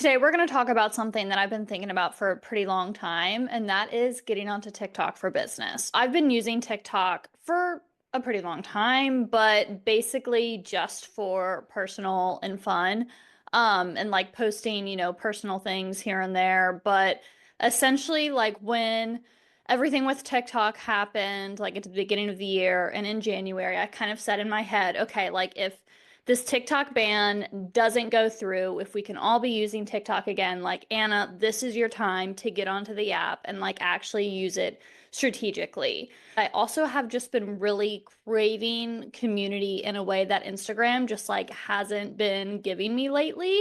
Today, we're going to talk about something that I've been thinking about for a pretty long time, and that is getting onto TikTok for business. I've been using TikTok for a pretty long time, but basically just for personal and fun, and like posting, personal things here and there. But essentially, like when everything with TikTok happened, like at the beginning of the year and in January, I kind of said in my head, okay, like if this TikTok ban doesn't go through, if we can all be using TikTok again, like Anna, this is your time to get onto the app and like actually use it strategically. I also have just been really craving community in a way that Instagram just like hasn't been giving me lately.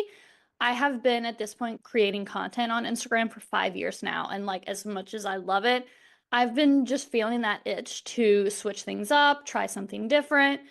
I have been at this point creating content on Instagram for 5 years now, and like as much as I love it, I've been just feeling that itch to switch things up, try something different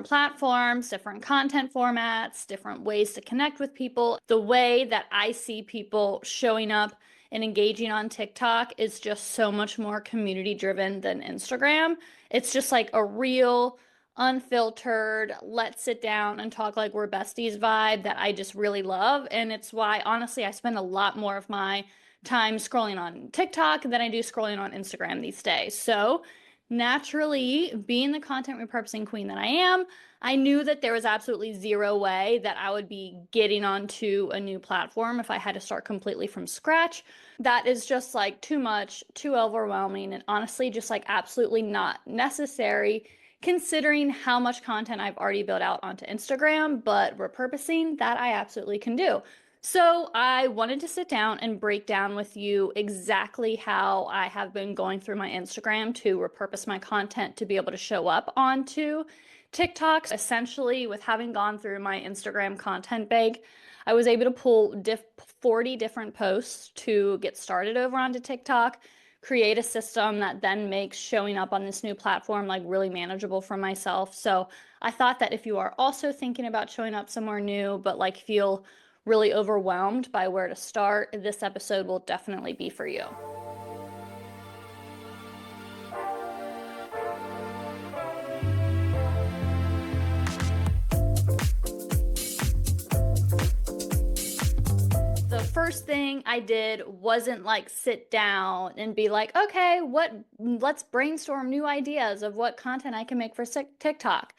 platforms, different content formats, different ways to connect with people. The way that I see people showing up and engaging on TikTok is just so much more community driven than Instagram. It's just like a real, unfiltered, let's sit down and talk like we're besties vibe that I just really love. And it's why, honestly, I spend a lot more of my time scrolling on TikTok than I do scrolling on Instagram these days. So, naturally, being the content repurposing queen that I am, I knew that there was absolutely zero way that I would be getting onto a new platform if I had to start completely from scratch. That is just like too much, too overwhelming, and honestly, just like absolutely not necessary considering how much content I've already built out onto Instagram, but repurposing that I absolutely can do. So I wanted to sit down and break down with you exactly how I have been going through my Instagram to repurpose my content to be able to show up onto TikTok. Essentially, with having gone through my Instagram content bank, I was able to pull 40 different posts to get started over onto TikTok, create a system that then makes showing up on this new platform like really manageable for myself. So I thought that if you are also thinking about showing up somewhere new, but like feel really overwhelmed by where to start, this episode will definitely be for you. The first thing I did wasn't like sit down and be like, okay, let's brainstorm new ideas of what content I can make for TikTok.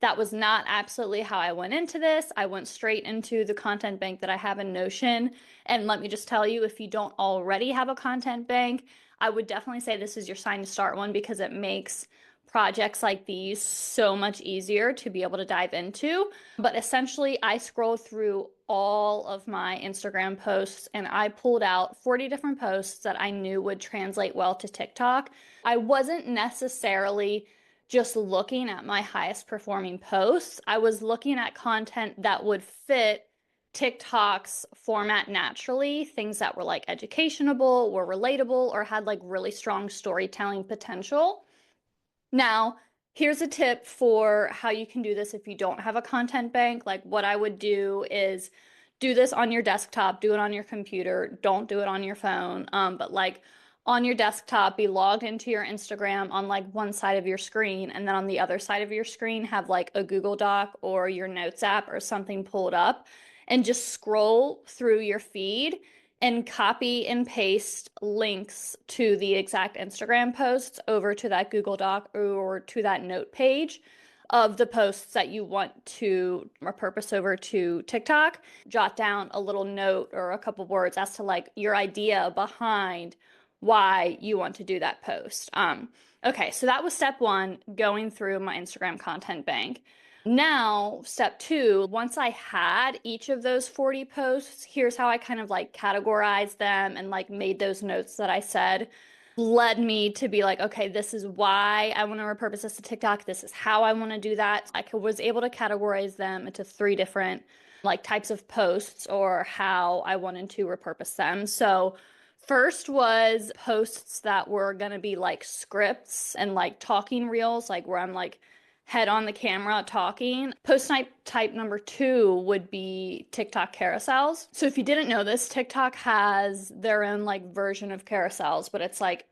That was not absolutely how I went into this. I went straight into the content bank that I have in Notion. And let me just tell you, if you don't already have a content bank, I would definitely say this is your sign to start one because it makes projects like these so much easier to be able to dive into. But essentially, I scrolled through all of my Instagram posts and I pulled out 40 different posts that I knew would translate well to TikTok. I wasn't necessarily just looking at my highest performing posts. I was looking at content that would fit TikTok's format naturally, things that were like educationable, were relatable, or had like really strong storytelling potential. Now, here's a tip for how you can do this if you don't have a content bank. Like what I would do is do this on your desktop, do it on your computer, don't do it on your phone. But like on your desktop, be logged into your Instagram on like one side of your screen, and then on the other side of your screen, have like a Google Doc or your Notes app or something pulled up, and just scroll through your feed and copy and paste links to the exact Instagram posts over to that Google Doc or to that note page of the posts that you want to repurpose over to TikTok. Jot down a little note or a couple words as to like your idea behind why you want to do that post. Okay, so that was step one, going through my Instagram content bank. Now, step two, once I had each of those 40 posts, here's how I kind of like categorized them and like made those notes that I said led me to be like, okay, this is why I want to repurpose this to TikTok. This is how I want to do that. I was able to categorize them into three different like types of posts or how I wanted to repurpose them. So first was posts that were going to be like scripts and like talking reels, like where I'm like head on the camera talking. Post type number two would be TikTok carousels. So if you didn't know this, TikTok has their own like version of carousels, but it's like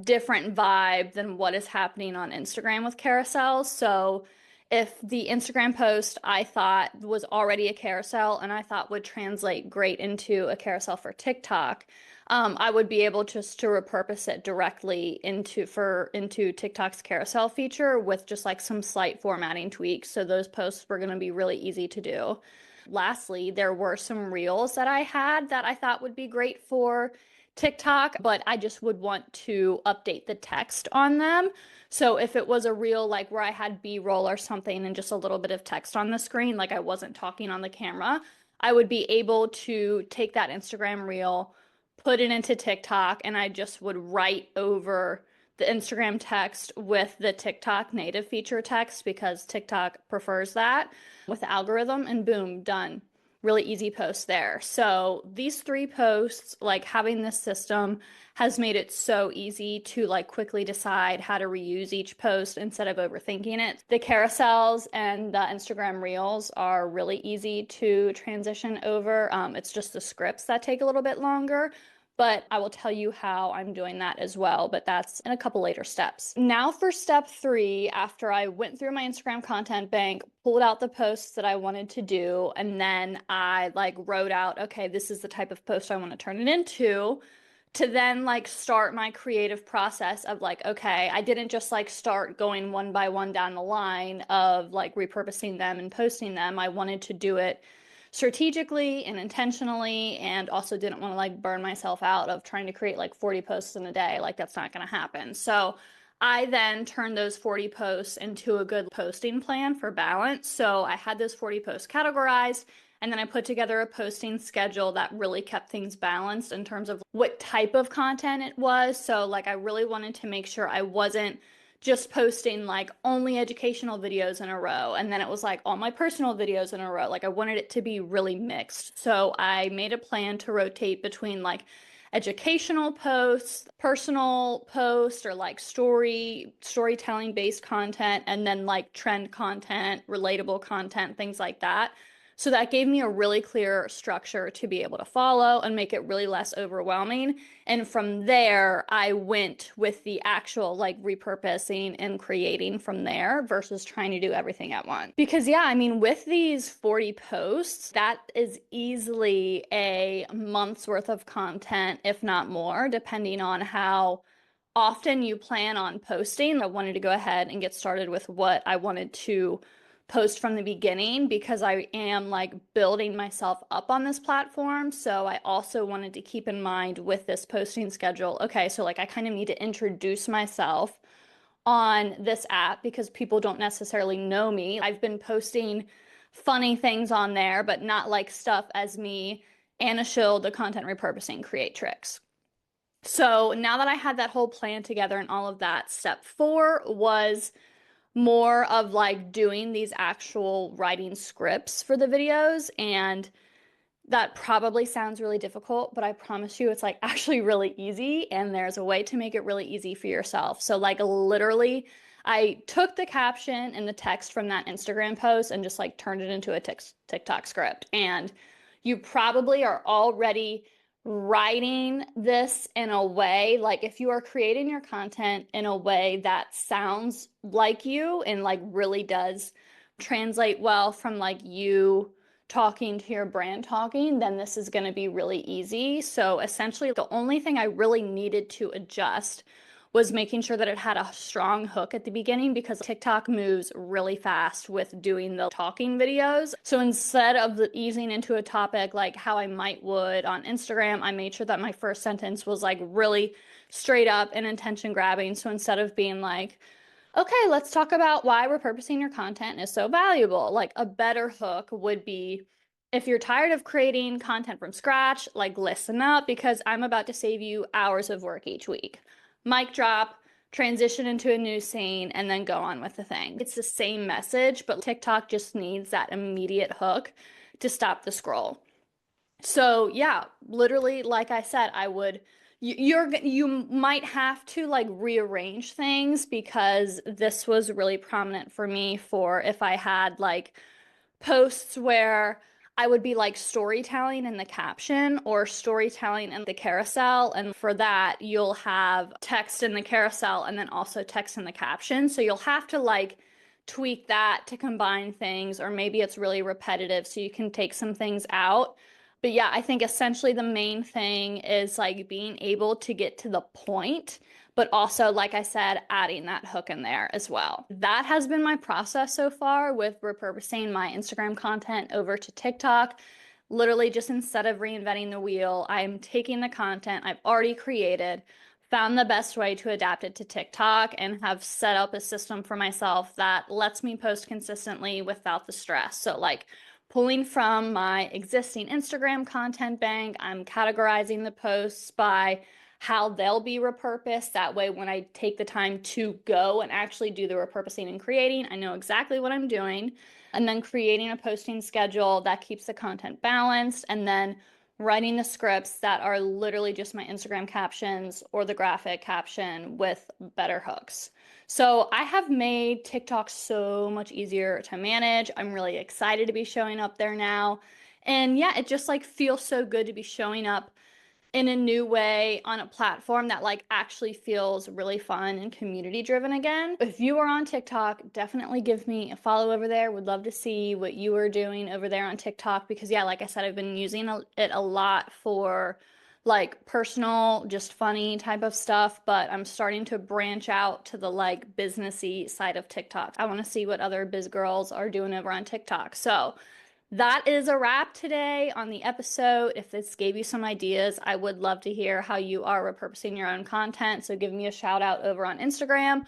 different vibe than what is happening on Instagram with carousels. So If the Instagram post I thought was already a carousel and I thought would translate great into a carousel for TikTok, I would be able just to repurpose it directly into TikTok's carousel feature with just like some slight formatting tweaks. So those posts were going to be really easy to do. Lastly, there were some reels that I had that I thought would be great for TikTok, but I just would want to update the text on them. So if it was a reel like where I had B-roll or something and just a little bit of text on the screen, like I wasn't talking on the camera, I would be able to take that Instagram reel, put it into TikTok, and I just would write over the Instagram text with the TikTok native feature text because TikTok prefers that with the algorithm, and boom, done. Really easy post there. So these 3 posts, like having this system has made it so easy to like quickly decide how to reuse each post instead of overthinking it. The carousels and the Instagram reels are really easy to transition over. It's just the scripts that take a little bit longer, but I will tell you how I'm doing that as well, but that's in a couple later steps. Now for step 3, after I went through my Instagram content bank, pulled out the posts that I wanted to do, and then I like wrote out, okay, this is the type of post I want to turn it into, to then like start my creative process of like, okay, I didn't just like start going one by one down the line of like repurposing them and posting them. I wanted to do it strategically and intentionally, and also didn't want to like burn myself out of trying to create like 40 posts in a day. Like that's not going to happen. So I then turned those 40 posts into a good posting plan for balance. So I had those 40 posts categorized, and then I put together a posting schedule that really kept things balanced in terms of what type of content it was. So like I really wanted to make sure I wasn't just posting like only educational videos in a row, and then it was like all my personal videos in a row. Like I wanted it to be really mixed. So I made a plan to rotate between like educational posts, personal posts, or like storytelling based content, and then like trend content, relatable content, things like that. So that gave me a really clear structure to be able to follow and make it really less overwhelming. And from there, I went with the actual like repurposing and creating from there versus trying to do everything at once. Because, yeah, I mean, with these 40 posts, that is easily a month's worth of content, if not more, depending on how often you plan on posting. I wanted to go ahead and get started with what I wanted to post from the beginning because I am like building myself up on this platform. So I also wanted to keep in mind with this posting schedule, okay, so like I kind of need to introduce myself on this app because people don't necessarily know me. I've been posting funny things on there, but not like stuff as me, Anna Schild, the content repurposing creatrix. So now that I had that whole plan together and all of that, step 4 was more of like doing these actual writing scripts for the videos. And that probably sounds really difficult, but I promise you it's like actually really easy. And there's a way to make it really easy for yourself. So like literally, I took the caption and the text from that Instagram post and just like turned it into a TikTok script. And you probably are already writing this in a way, like if you are creating your content in a way that sounds like you and like really does translate well from like you talking to your brand talking, then this is going to be really easy. So essentially, the only thing I really needed to adjust was making sure that it had a strong hook at the beginning because TikTok moves really fast with doing the talking videos. So instead of easing into a topic like how I might would on Instagram, I made sure that my first sentence was like really straight up and attention grabbing. So instead of being like, okay, let's talk about why repurposing your content is so valuable, like a better hook would be, if you're tired of creating content from scratch, like listen up because I'm about to save you hours of work each week. Mic drop, transition into a new scene, and then go on with the thing. It's the same message, but TikTok just needs that immediate hook to stop the scroll. So yeah, literally, like I said, you might have to like rearrange things because this was really prominent for me for if I had like posts where I would be like storytelling in the caption or storytelling in the carousel. And for that, you'll have text in the carousel and then also text in the caption. So you'll have to like tweak that to combine things, or maybe it's really repetitive, so you can take some things out. But yeah, I think essentially the main thing is like being able to get to the point, but also, like I said, adding that hook in there as well. That has been my process so far with repurposing my Instagram content over to TikTok. Literally, just instead of reinventing the wheel, I'm taking the content I've already created, found the best way to adapt it to TikTok, and have set up a system for myself that lets me post consistently without the stress. So, like, pulling from my existing Instagram content bank, I'm categorizing the posts by how they'll be repurposed. That way, when I take the time to go and actually do the repurposing and creating, I know exactly what I'm doing. And then creating a posting schedule that keeps the content balanced, and then writing the scripts that are literally just my Instagram captions or the graphic caption with better hooks. So I have made TikTok so much easier to manage. I'm really excited to be showing up there now. And yeah, it just like feels so good to be showing up in a new way on a platform that like actually feels really fun and community driven again. If you are on TikTok, definitely give me a follow over there. Would love to see what you are doing over there on TikTok, because yeah, like I said, I've been using it a lot for like personal, just funny type of stuff, but I'm starting to branch out to the like businessy side of TikTok. I want to see what other biz girls are doing over on TikTok. So that is a wrap today on the episode. If this gave you some ideas, I would love to hear how you are repurposing your own content. So give me a shout out over on Instagram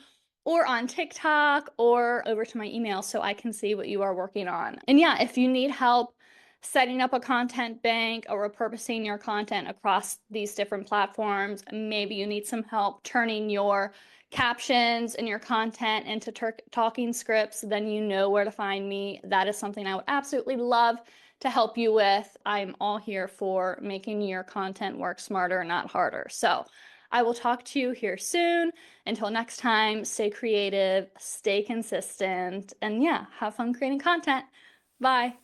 or on TikTok or over to my email so I can see what you are working on. And yeah, if you need help setting up a content bank or repurposing your content across these different platforms, maybe you need some help turning your captions and your content into talking scripts, then you know where to find me. That is something I would absolutely love to help you with. I'm all here for making your content work smarter, not harder. So I will talk to you here soon. Until next time, stay creative, stay consistent, and yeah, have fun creating content. Bye.